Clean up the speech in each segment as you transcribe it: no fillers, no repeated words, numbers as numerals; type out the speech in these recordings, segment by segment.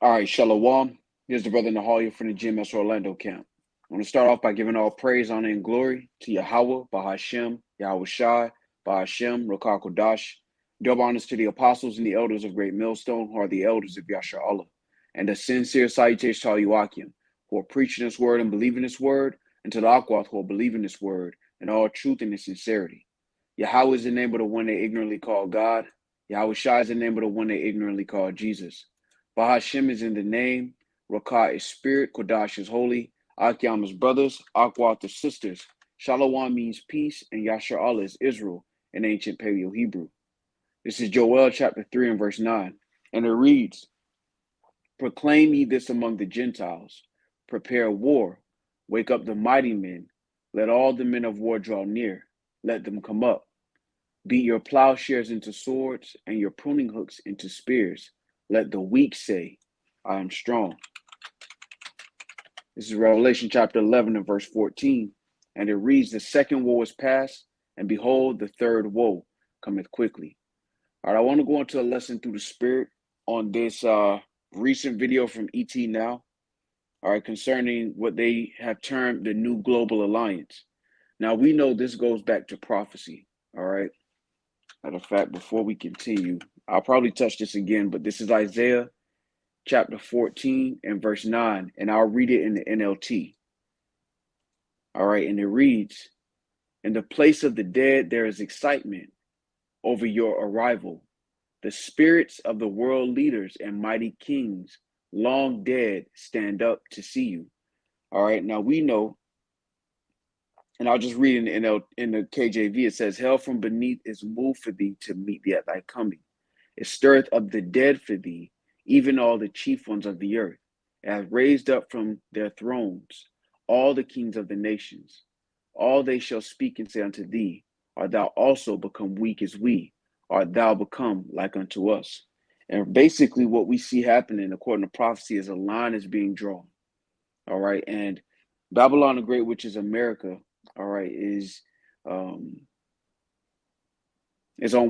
All right, Shalom. Here's the brother Nahal from the GMS Orlando camp. I want to start off by giving all praise, honor, and glory to Yahweh, Bahashem, Yahweh Shai, Bahashem, Rokah Kodash. Double honors to the apostles and the elders of Great Millstone, who are the elders of Yasha Allah. And a sincere salutation to all Yuakim, who are preaching this word and believing this word, and to the Akwath, who are believing this word, and all truth and sincerity. Yahweh is the name of the one they ignorantly call God. Yahweh Shai is the name of the one they ignorantly call Jesus. Bahashem is in the name, Rakah is spirit, Kodash is holy, Akyam is brothers, Akwath is sisters, Shalom means peace, and Yasher Allah is Israel in ancient Paleo-Hebrew. This is Joel chapter 3 and verse 9, and it reads, Proclaim ye this among the Gentiles, prepare war, wake up the mighty men, let all the men of war draw near, let them come up. Beat your plowshares into swords, and your pruning hooks into spears. Let the weak say, I am strong. This is Revelation chapter 11 and verse 14. And it reads, the second woe is past, and behold, the third woe cometh quickly. All right, I want to go into a lesson through the Spirit on this recent video from ET Now, all right, concerning what they have termed the New Global Alliance. Now, we know this goes back to prophecy, all right? Matter of fact, before we continue, I'll probably touch this again, but this is Isaiah chapter 14 and verse 9, and I'll read it in the NLT. All right, and it reads, in the place of the dead, there is excitement over your arrival. The spirits of the world leaders and mighty kings, long dead, stand up to see you. All right, now we know, and I'll just read in the KJV, it says, hell from beneath is moved for thee to meet thee at thy coming. It stirreth up the dead for thee, even all the chief ones of the earth. It hath raised up from their thrones all the kings of the nations. All they shall speak and say unto thee, art thou also become weak as we? Art thou become like unto us? And basically what we see happening according to prophecy is a line is being drawn. All right, and Babylon the Great, which is America, all right, is on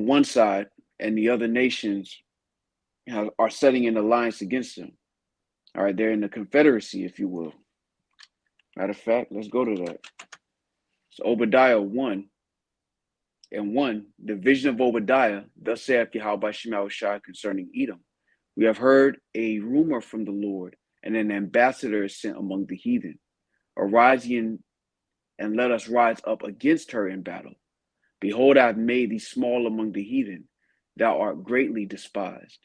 one side, and the other nations are setting an alliance against them. All right, they're in the Confederacy, if you will. Matter of fact, let's go to that. So Obadiah 1 and 1, the vision of Obadiah, thus saith Yahweh Shema Shai concerning Edom. We have heard a rumor from the Lord, and an ambassador is sent among the heathen. Arise ye and let us rise up against her in battle. Behold, I have made thee small among the heathen. Thou art greatly despised.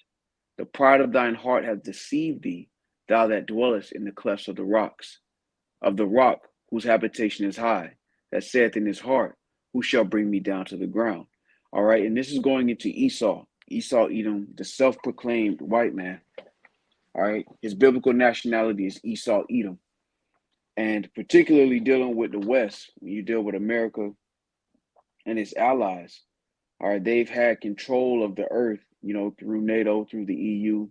The pride of thine heart hath deceived thee, thou that dwellest in the clefts of the rocks, of the rock whose habitation is high, that saith in his heart, who shall bring me down to the ground? All right, and this is going into Esau, Edom, the self-proclaimed white man. All right, his biblical nationality is Esau, Edom. And particularly dealing with the West, when you deal with America and its allies, all right, they've had control of the earth, through NATO, through the EU,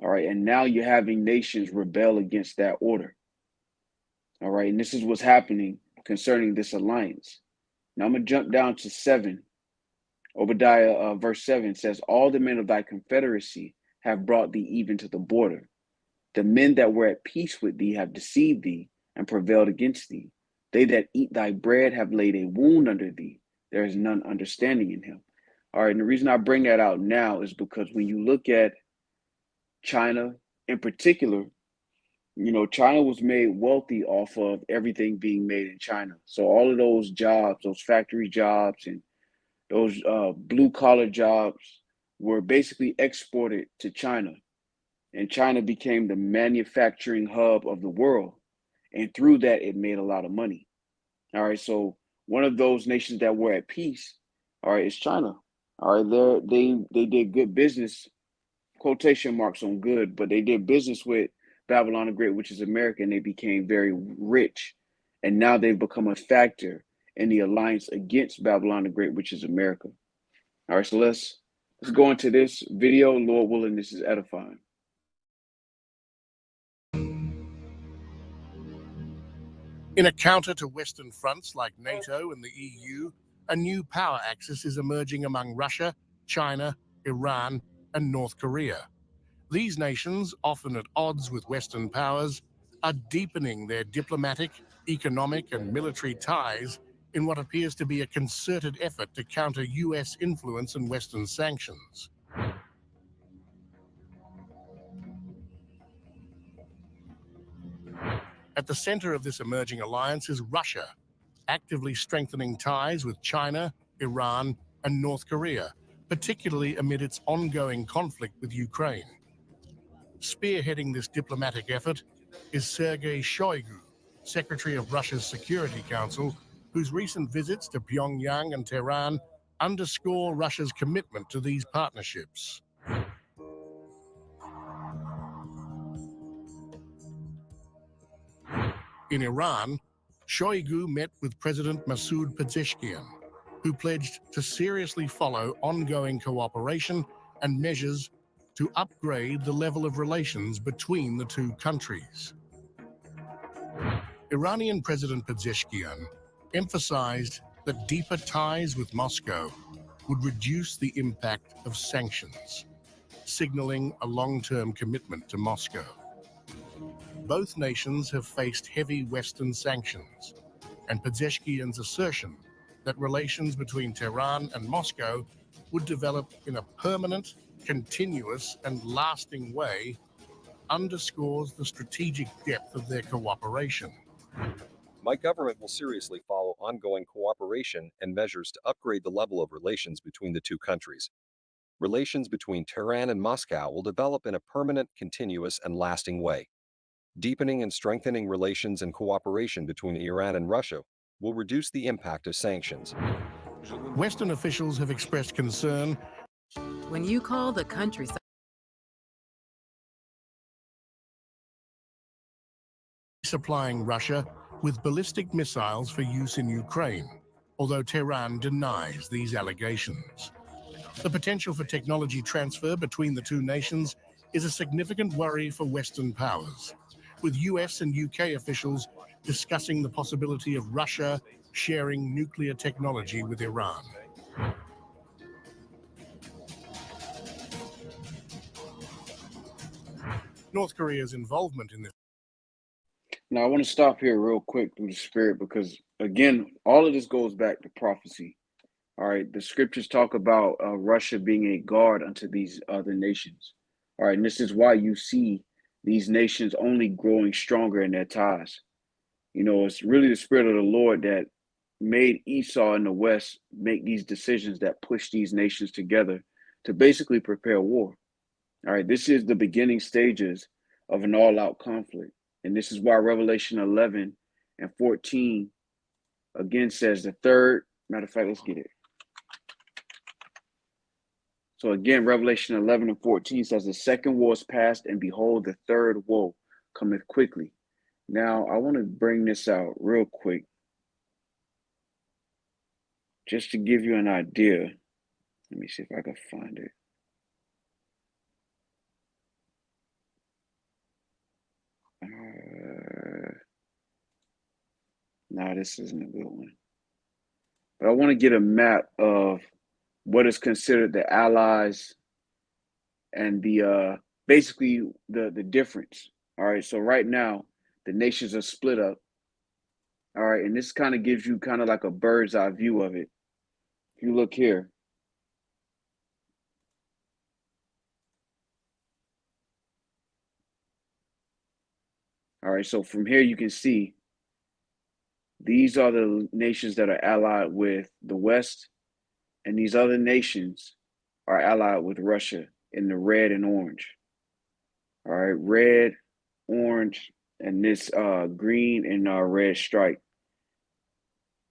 all right, and now you're having nations rebel against that order, all right, and this is what's happening concerning this alliance. Now I'm going to jump down to 7. Obadiah verse 7 says, all the men of thy confederacy have brought thee even to the border. The men that were at peace with thee have deceived thee and prevailed against thee. They that eat thy bread have laid a wound under thee. There is none understanding in him. All right, and the reason I bring that out now is because when you look at China in particular, China was made wealthy off of everything being made in China. So all of those jobs, those factory jobs and those blue collar jobs were basically exported to China. And China became the manufacturing hub of the world. And through that, it made a lot of money. All right, so one of those nations that were at peace, all right, is China. All right, they did good business, quotation marks on good, but they did business with Babylon the Great, which is America, and they became very rich. And now they've become a factor in the alliance against Babylon the Great, which is America. All right, so let's go into this video. Lord willing, this is edifying. In a counter to Western fronts like NATO and the EU, a new power axis is emerging among Russia, China, Iran, and North Korea. These nations, often at odds with Western powers, are deepening their diplomatic, economic, and military ties in what appears to be a concerted effort to counter US influence and Western sanctions. At the center of this emerging alliance is Russia, actively strengthening ties with China, Iran, and North Korea, particularly amid its ongoing conflict with Ukraine. Spearheading this diplomatic effort is Sergei Shoigu, Secretary of Russia's Security Council, whose recent visits to Pyongyang and Tehran underscore Russia's commitment to these partnerships. In Iran, Shoigu met with President Masoud Pezeshkian, who pledged to seriously follow ongoing cooperation and measures to upgrade the level of relations between the two countries. Iranian President Pezeshkian emphasized that deeper ties with Moscow would reduce the impact of sanctions, signaling a long-term commitment to Moscow. Both nations have faced heavy Western sanctions, and Pezeshkian's assertion that relations between Tehran and Moscow would develop in a permanent, continuous, and lasting way underscores the strategic depth of their cooperation. My government will seriously follow ongoing cooperation and measures to upgrade the level of relations between the two countries. Relations between Tehran and Moscow will develop in a permanent, continuous, and lasting way. Deepening and strengthening relations and cooperation between Iran and Russia will reduce the impact of sanctions. Western officials have expressed concern when you call the country supplying Russia with ballistic missiles for use in Ukraine, although Tehran denies these allegations. The potential for technology transfer between the two nations is a significant worry for Western powers, with US and UK officials discussing the possibility of Russia sharing nuclear technology with Iran. North Korea's involvement in this. Now, I want to stop here real quick through the spirit because, again, all of this goes back to prophecy. All right, the scriptures talk about Russia being a guard unto these other nations. All right, and this is why you see these nations only growing stronger in their ties. You know, it's really the spirit of the Lord that made Esau in the West make these decisions that push these nations together to basically prepare war. All right, this is the beginning stages of an all-out conflict. And this is why Revelation 11 and 14 again says the third, matter of fact, let's get it. So again, Revelation 11 and 14 says the second war is past, and behold, the third woe cometh quickly. Now, I want to bring this out real quick just to give you an idea. Let me see if I can find it. No, this isn't a good one. But I want to get a map of what is considered the allies and the basically the difference. All right, so right now the nations are split up. All right, and this kind of gives you kind of like a bird's eye view of it. If you look here, all right, so from here you can see these are the nations that are allied with the West, and these other nations are allied with Russia in the red and orange. All right, red, orange, and this green and red stripe.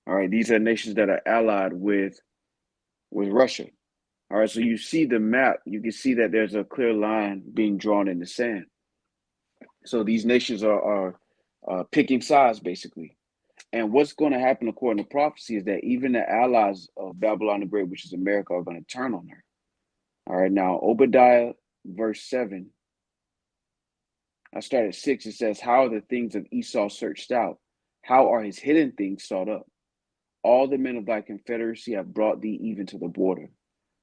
All right, these are nations that are allied with Russia. All right, so you see the map, you can see that there's a clear line being drawn in the sand. So these nations are picking sides, basically. And what's going to happen, according to prophecy, is that even the allies of Babylon the Great, which is America, are going to turn on her. All right, now Obadiah verse 7. I start at 6. It says, how are the things of Esau searched out? How are his hidden things sought up? All the men of thy confederacy have brought thee even to the border.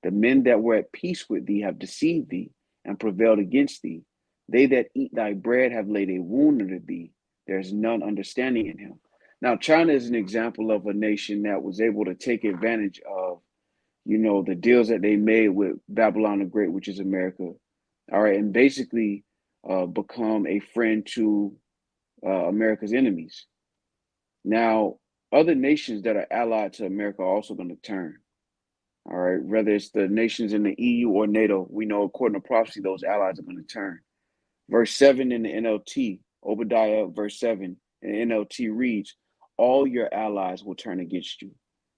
The men that were at peace with thee have deceived thee, and prevailed against thee. They that eat thy bread have laid a wound unto thee. There is none understanding in him. Now, China is an example of a nation that was able to take advantage of, the deals that they made with Babylon the Great, which is America. All right, and basically become a friend to America's enemies. Now, other nations that are allied to America are also going to turn. All right, whether it's the nations in the EU or NATO, we know according to prophecy, those allies are going to turn. Verse 7 in the NLT, Obadiah, verse 7 in the NLT reads, all your allies will turn against you.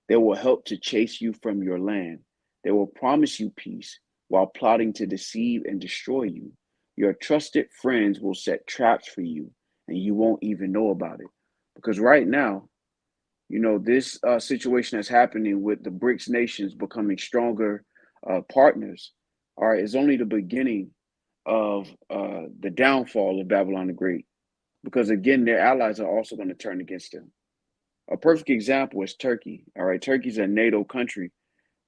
They will help to chase you from your land. They will promise you peace while plotting to deceive and destroy you. Your trusted friends will set traps for you, and you won't even know about it. Because right now, this situation that's happening with the BRICS nations becoming stronger partners, all right, is only the beginning of the downfall of Babylon the Great. Because again, their allies are also going to turn against them. A perfect example is Turkey. All right, Turkey's a NATO country,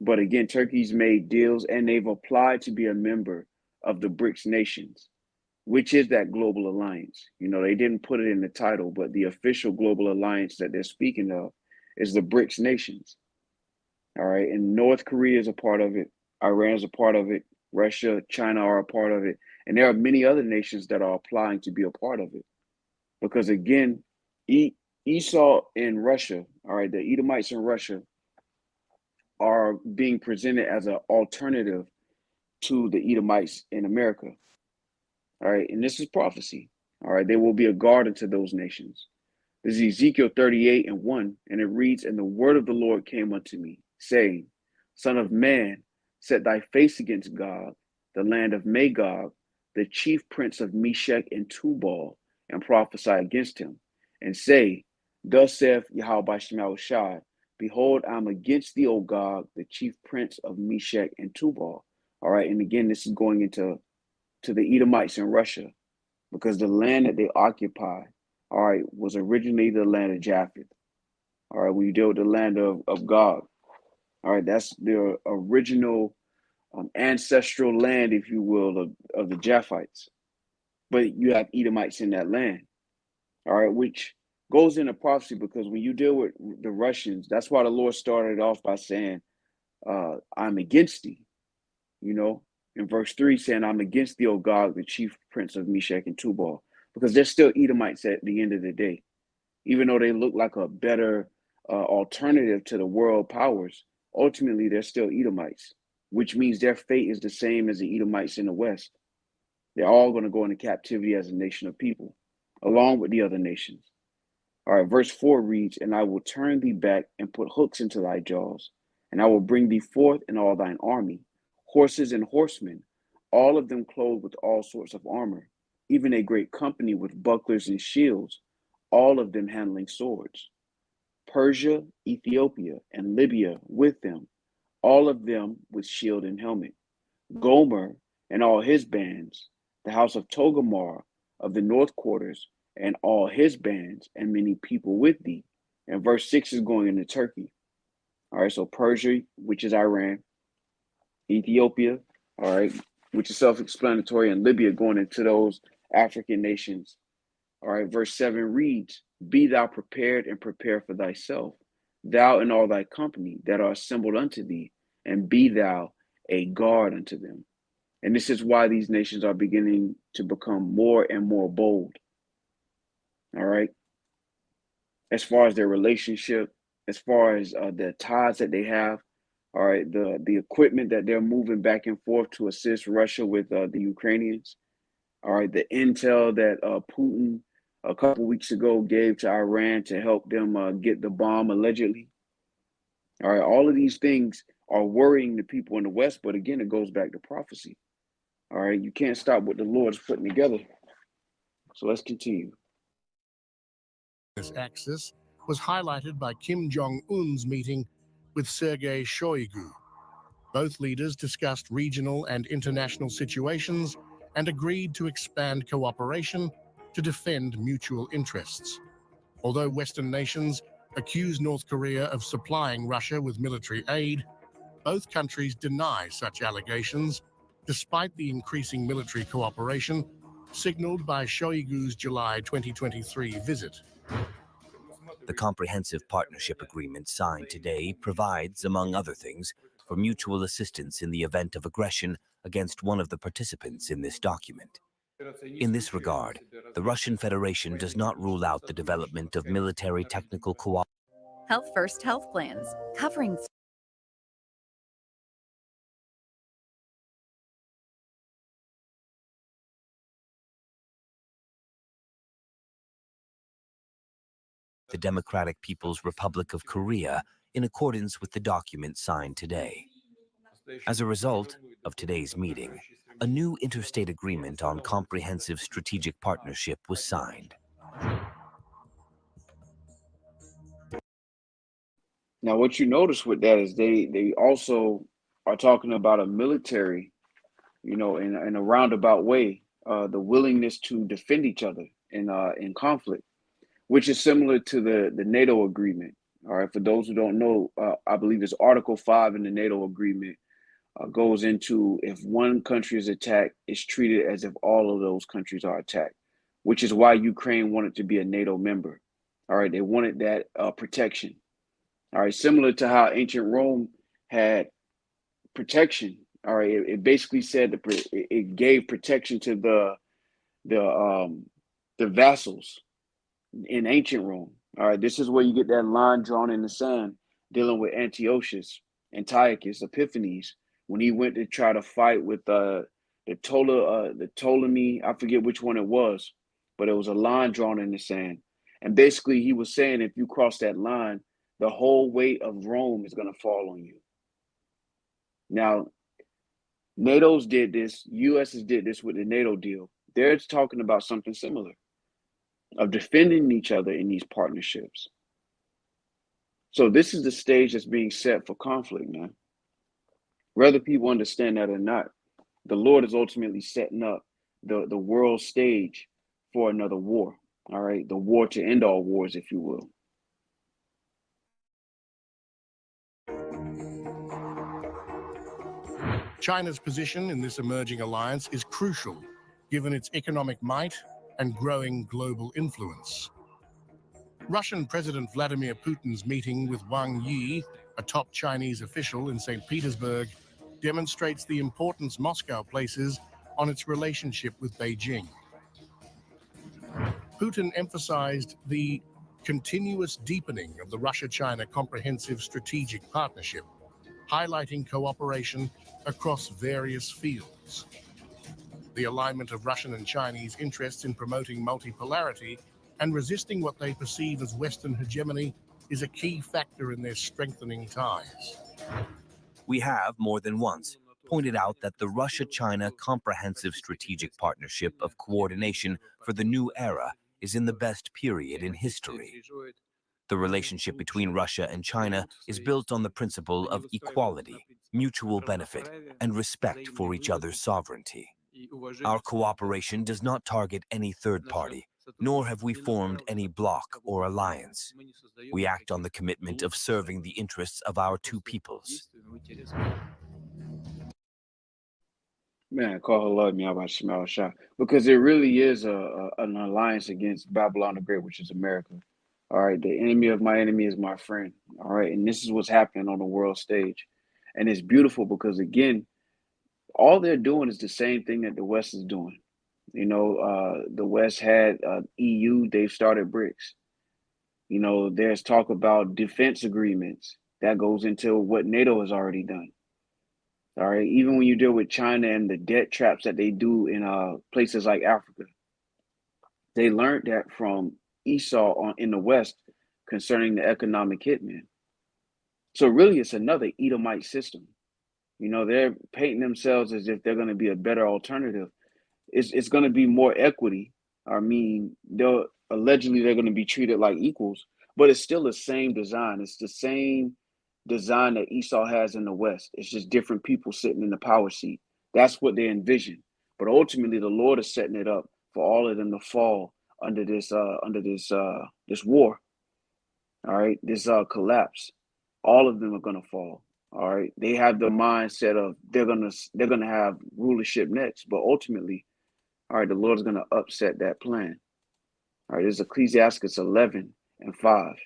but again, Turkey's made deals and they've applied to be a member of the BRICS nations, which is that global alliance. They didn't put it in the title, but the official global alliance that they're speaking of is the BRICS nations. All right, and North Korea is a part of it, Iran is a part of it, Russia, China are a part of it, and there are many other nations that are applying to be a part of it. Because again, Esau in Russia, all right, the Edomites in Russia are being presented as an alternative to the Edomites in America. All right, and this is prophecy. All right, they will be a guard unto those nations. This is Ezekiel 38:1, and it reads, and the word of the Lord came unto me, saying, Son of man, set thy face against Gog, the land of Magog, the chief prince of Meshech and Tubal, and prophesy against him, and say, Thus saith Yahweh Bashemel Shai, behold, I am against thee, O Gog, the chief prince of Meshech and Tubal. All right, and again, this is going into the Edomites in Russia, because the land that they occupy, all right, was originally the land of Japheth. All right, when you deal with the land of Gog, all right, that's the original ancestral land, if you will, of the Japhites. But you have Edomites in that land, all right, which goes into prophecy, because when you deal with the Russians, that's why the Lord started off by saying, I'm against thee, in verse 3 saying, I'm against thee, O God, the chief prince of Meshech and Tubal, because they're still Edomites at the end of the day. Even though they look like a better alternative to the world powers, ultimately they're still Edomites, which means their fate is the same as the Edomites in the West. They're all going to go into captivity as a nation of people, along with the other nations. All right, verse 4 reads, and I will turn thee back and put hooks into thy jaws, and I will bring thee forth in all thine army, horses and horsemen, all of them clothed with all sorts of armor, even a great company with bucklers and shields, all of them handling swords. Persia, Ethiopia, and Libya with them, all of them with shield and helmet. Gomer and all his bands, the house of Togarmah of the north quarters, and all his bands, and many people with thee. And verse 6 is going into Turkey. All right, so Persia, which is Iran, Ethiopia, all right, which is self-explanatory, and Libya going into those African nations. All right, verse 7 reads, be thou prepared and prepare for thyself, thou and all thy company that are assembled unto thee, and be thou a guard unto them. And this is why these nations are beginning to become more and more bold. All right, as far as their relationship, as far as the ties that they have, all right, the equipment that they're moving back and forth to assist Russia with the Ukrainians, all right, the intel that Putin a couple weeks ago gave to Iran to help them get the bomb allegedly. All right, all of these things are worrying the people in the West, but again, it goes back to prophecy. All right, you can't stop what the Lord's putting together. So let's continue. This axis was highlighted by Kim Jong-un's meeting with Sergei Shoigu. Both leaders discussed regional and international situations and agreed to expand cooperation to defend mutual interests. Although Western nations accuse North Korea of supplying Russia with military aid, both countries deny such allegations despite the increasing military cooperation signaled by Shoigu's July 2023 visit. The Comprehensive Partnership Agreement signed today provides, among other things, for mutual assistance in the event of aggression against one of the participants in this document. In this regard, the Russian Federation does not rule out the development of military technical cooperation. Health First health plans, covering the Democratic People's Republic of Korea in accordance with the document signed today. As a result of today's meeting, a new interstate agreement on comprehensive strategic partnership was signed. Now, what you notice with that is they also are talking about a military, in a roundabout way, the willingness to defend each other in conflict, which is similar to the NATO agreement. All right, for those who don't know, I believe it's Article 5 in the NATO agreement goes into if one country is attacked, it's treated as if all of those countries are attacked, which is why Ukraine wanted to be a NATO member. All right, they wanted that protection. All right, similar to how ancient Rome had protection. All right, it basically said it gave protection to the vassals in ancient Rome. All right, this is where you get that line drawn in the sand dealing with Antiochus Epiphanes, when he went to try to fight with the Ptolemy, I forget which one it was, but it was a line drawn in the sand. And basically he was saying if you cross that line, the whole weight of Rome is going to fall on you. Now, NATO's did this, US's did this with the NATO deal. They're talking about something similar, of defending each other in these partnerships. So this is the stage that's being set for conflict, man. Whether people understand that or not, the Lord is ultimately setting up the world stage for another war. All right, the war to end all wars, if you will. China's position in this emerging alliance is crucial, given its economic might and growing global influence. Russian President Vladimir Putin's meeting with Wang Yi, a top Chinese official in St. Petersburg, demonstrates the importance Moscow places on its relationship with Beijing. Putin emphasized the continuous deepening of the Russia-China Comprehensive Strategic Partnership, highlighting cooperation across various fields. The alignment of Russian and Chinese interests in promoting multipolarity and resisting what they perceive as Western hegemony is a key factor in their strengthening ties. We have, more than once, pointed out that the Russia-China Comprehensive Strategic Partnership of Coordination for the new era is in the best period in history. The relationship between Russia and China is built on the principle of equality, mutual benefit, and respect for each other's sovereignty. Our cooperation does not target any third party, nor have we formed any bloc or alliance. We act on the commitment of serving the interests of our two peoples. Man, call her love me about Shema Shah, because it really is an alliance against Babylon the Great, which is America. All right, the enemy of my enemy is my friend. All right, and this is what's happening on the world stage, and it's beautiful because again, all they're doing is the same thing that the West is doing. The West had EU; they've started BRICS. There's talk about defense agreements that goes into what NATO has already done. All right, even when you deal with China and the debt traps that they do in places like Africa, they learned that from Esau in the West concerning the economic hitman. So really, it's another Edomite system. They're painting themselves as if they're going to be a better alternative. It's going to be more equity. I mean, they're going to be treated like equals, but it's still the same design. It's the same design that Esau has in the West. It's just different people sitting in the power seat. That's what they envision. But ultimately, the Lord is setting it up for all of them to fall under this war. All right, this collapse. All of them are going to fall. All right, they have the mindset of they're gonna have rulership next, but ultimately, all right, the Lord's gonna upset that plan. All right, this is Ecclesiastes 11:5,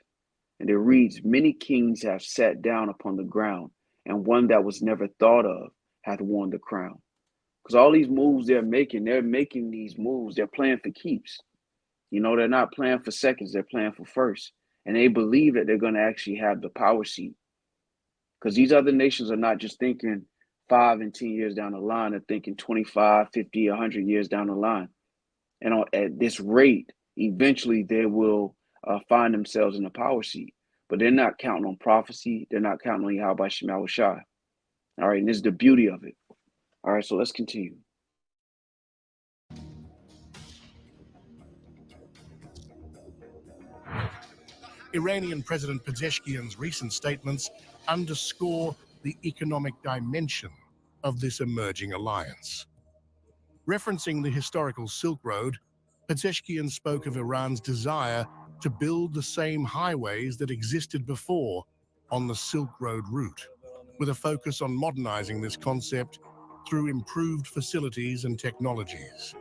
and it reads, "Many kings have sat down upon the ground, and one that was never thought of hath won the crown." Because all these moves they're making these moves, they're playing for keeps. They're not playing for seconds, they're playing for first. And they believe that they're going to actually have the power seat. Because these other nations are not just thinking 5 and 10 years down the line, they're thinking 25, 50, 100 years down the line. And at this rate, eventually they will find themselves in the power seat. But they're not counting on prophecy, they're not counting on Yahweh Shema Shai. All right, and this is the beauty of it. All right, so let's continue. Iranian President Pezeshkian's recent statements underscore the economic dimension of this emerging alliance. Referencing the historical Silk Road, Pezeshkian spoke of Iran's desire to build the same highways that existed before on the Silk Road route, with a focus on modernizing this concept through improved facilities and technologies.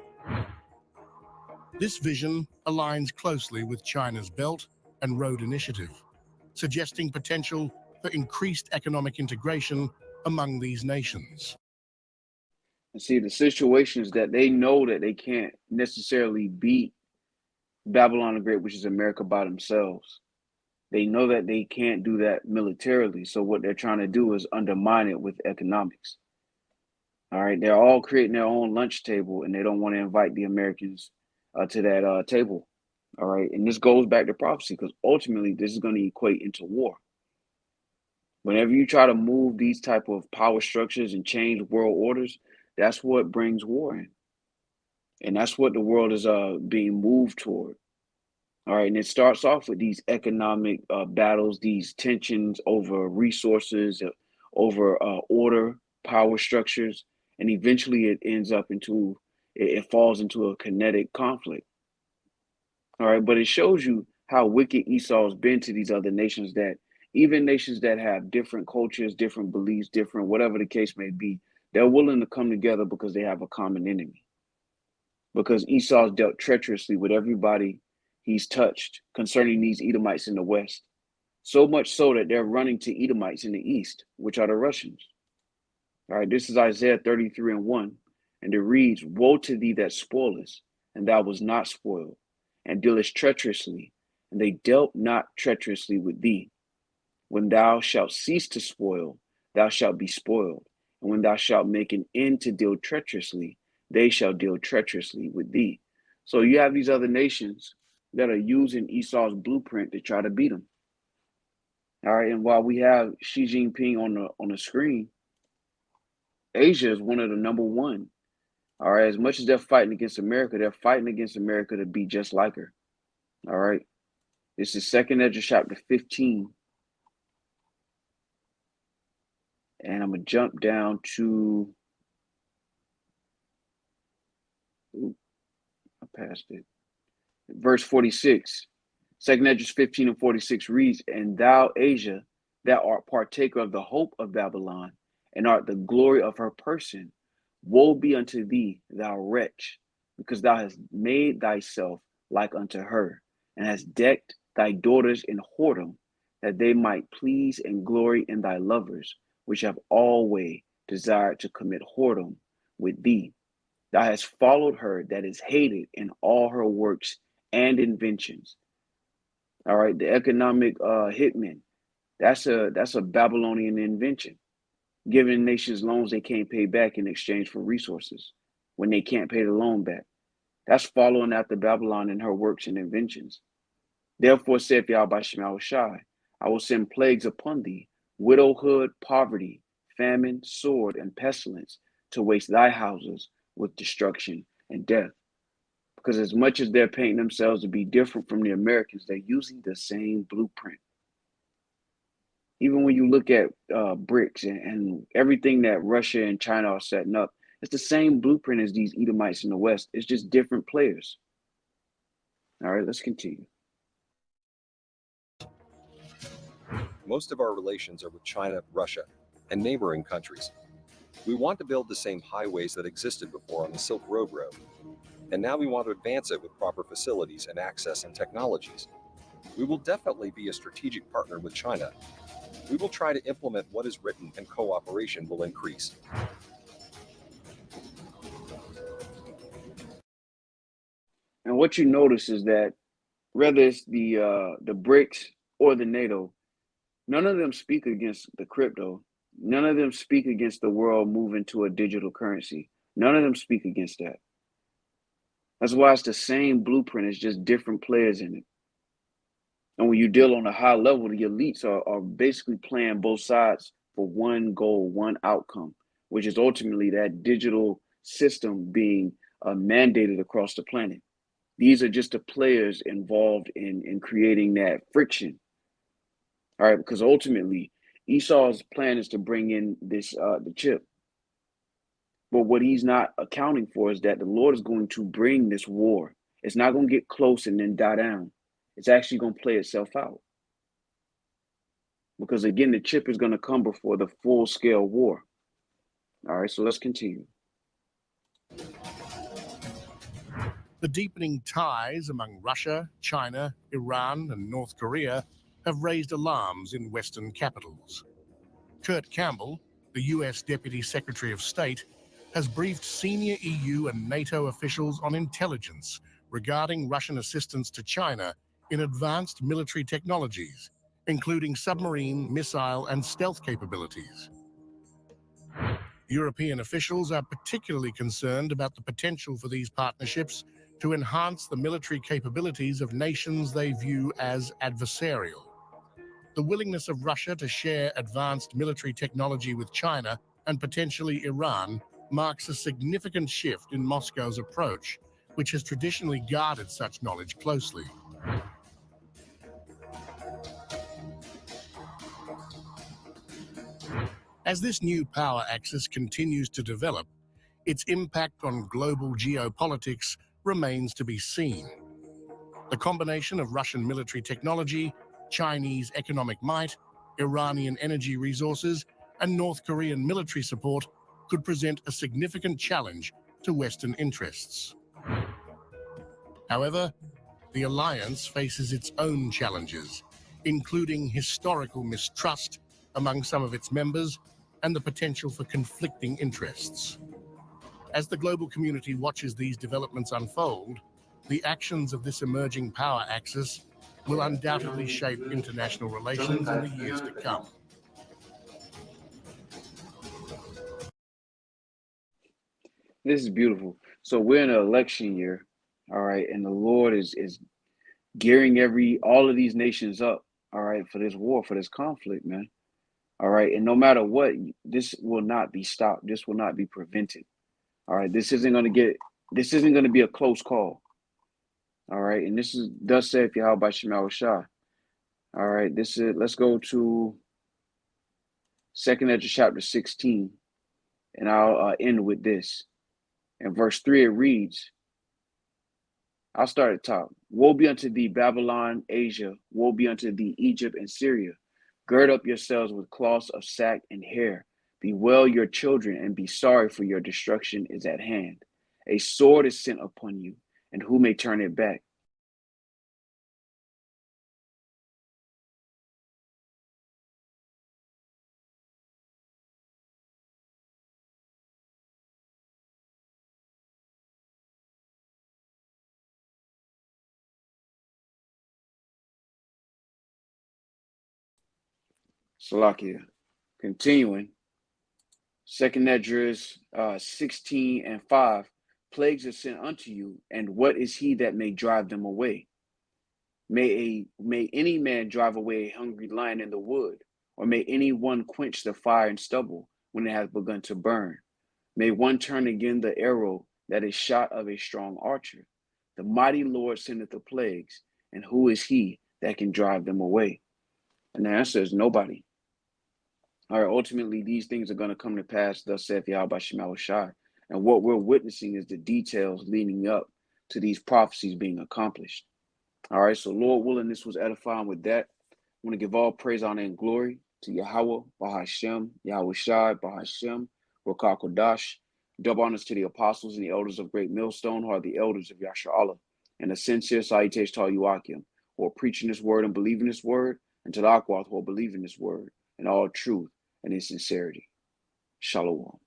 This vision aligns closely with China's Belt and Road Initiative, suggesting potential for increased economic integration among these nations. And see, the situation is that they know that they can't necessarily beat Babylon the Great, which is America, by themselves. They know that they can't do that militarily. So what they're trying to do is undermine it with economics. All right, they're all creating their own lunch table, and they don't want to invite the Americans to that table. All right, and this goes back to prophecy, because ultimately this is going to equate into war. Whenever you try to move these type of power structures and change world orders, that's what brings war in. And that's what the world is being moved toward. All right, and it starts off with these economic battles, these tensions over resources, over order, power structures, and eventually it falls into a kinetic conflict. All right, but it shows you how wicked Esau's been to these other nations, that even nations that have different cultures, different beliefs, different whatever the case may be, they're willing to come together because they have a common enemy. Because Esau's dealt treacherously with everybody he's touched concerning these Edomites in the west. So much so that they're running to Edomites in the east, which are the Russians. All right, this is Isaiah 33:1, and it reads, "Woe to thee that spoilest, and thou was not spoiled, and dealest treacherously, and they dealt not treacherously with thee. When thou shalt cease to spoil, thou shalt be spoiled, and when thou shalt make an end to deal treacherously, they shall deal treacherously with thee." So you have these other nations that are using Esau's blueprint to try to beat them. All right, and while we have Xi Jinping on the screen, Asia is one of the number one. All right, as much as they're fighting against America, they're fighting against America to be just like her. All right, this is 2nd Ezra chapter 15. And I'm going to jump down to, I passed it. Verse 46. 2nd Ezra 15:46 reads, "And thou, Asia, that art partaker of the hope of Babylon, and art the glory of her person, woe be unto thee, thou wretch, because thou hast made thyself like unto her, and hast decked thy daughters in whoredom, that they might please and glory in thy lovers, which have always desired to commit whoredom with thee. Thou hast followed her that is hated in all her works and inventions." All right, the economic hitman, that's a Babylonian invention, giving nations loans they can't pay back in exchange for resources when they can't pay the loan back. That's following after Babylon and her works and inventions. "Therefore saith Yahweh Shema Shai, I will send plagues upon thee, widowhood, poverty, famine, sword, and pestilence, to waste thy houses with destruction and death." Because as much as they're painting themselves to be different from the Americans, they're using the same blueprint. Even when you look at BRICS and everything that Russia and China are setting up, it's the same blueprint as these Edomites in the West. It's just different players. All right, let's continue. Most of our relations are with China, Russia, and neighboring countries. We want to build the same highways that existed before on the Silk Road, and now we want to advance it with proper facilities and access and technologies. We will definitely be a strategic partner with China. We will try to implement what is written, and cooperation will increase. And what you notice is that whether it's the BRICS or the NATO, none of them speak against the crypto. None of them speak against the world moving to a digital currency. None of them speak against that. That's why it's the same blueprint. It's just different players in it. And when you deal on a high level, the elites are basically playing both sides for one goal, one outcome, which is ultimately that digital system being mandated across the planet. These are just the players involved in creating that friction. All right, because ultimately Esau's plan is to bring in this the chip. But what he's not accounting for is that the Lord is going to bring this war. It's not going to get close and then die down. It's actually going to play itself out. Because again, the chip is going to come before the full-scale war. All right, so let's continue. The deepening ties among Russia, China, Iran, and North Korea have raised alarms in Western capitals. Kurt Campbell, the US Deputy Secretary of State, has briefed senior EU and NATO officials on intelligence regarding Russian assistance to China in advanced military technologies, including submarine, missile, and stealth capabilities. European officials are particularly concerned about the potential for these partnerships to enhance the military capabilities of nations they view as adversarial. The willingness of Russia to share advanced military technology with China and potentially Iran marks a significant shift in Moscow's approach, which has traditionally guarded such knowledge closely. As this new power axis continues to develop, its impact on global geopolitics remains to be seen. The combination of Russian military technology, Chinese economic might, Iranian energy resources, and North Korean military support could present a significant challenge to Western interests. However, the alliance faces its own challenges, including historical mistrust among some of its members and the potential for conflicting interests. As the global community watches these developments unfold, the actions of this emerging power axis will undoubtedly shape international relations in the years to come. This is beautiful. So we're in an election year, all right, and the Lord is gearing all of these nations up, all right, for this war, for this conflict, man. All right, and no matter what, this will not be stopped. This will not be prevented. All right, this isn't going to be a close call. All right, and this is thus saith Yahweh Shema Shah. All right, let's go to 2nd Ezra chapter 16, and I'll end with this. In verse 3, it reads, I'll start at the top. Woe be unto thee, Babylon, Asia. Woe be unto thee, Egypt and Syria. Gird up yourselves with cloths of sack and hair. Bewail your children and be sorry, for your destruction is at hand. A sword is sent upon you, and who may turn it back? Salakia. Continuing. 2nd Esdras 16 and 5. Plagues are sent unto you, and what is he that may drive them away? May any man drive away a hungry lion in the wood, or may any one quench the fire and stubble when it has begun to burn? May one turn again the arrow that is shot of a strong archer? The mighty Lord sendeth the plagues, and who is he that can drive them away? And the answer is nobody. All right, ultimately, these things are going to come to pass, thus saith Yahweh Shema Shai. And what we're witnessing is the details leading up to these prophecies being accomplished. All right, so Lord willing, this was edifying with that. I want to give all praise, honor, and glory to Yahweh, Bahashem, Yahweh Shai, Bahashem, Rakah Kodash. Double honors to the apostles and the elders of Great Millstone, who are the elders of Yasha Allah, and a sincere salutation to all Yuakim, who are preaching this word and believing this word, and to the Akwath, who are believing this word in all truth and in sincerity. Shalom.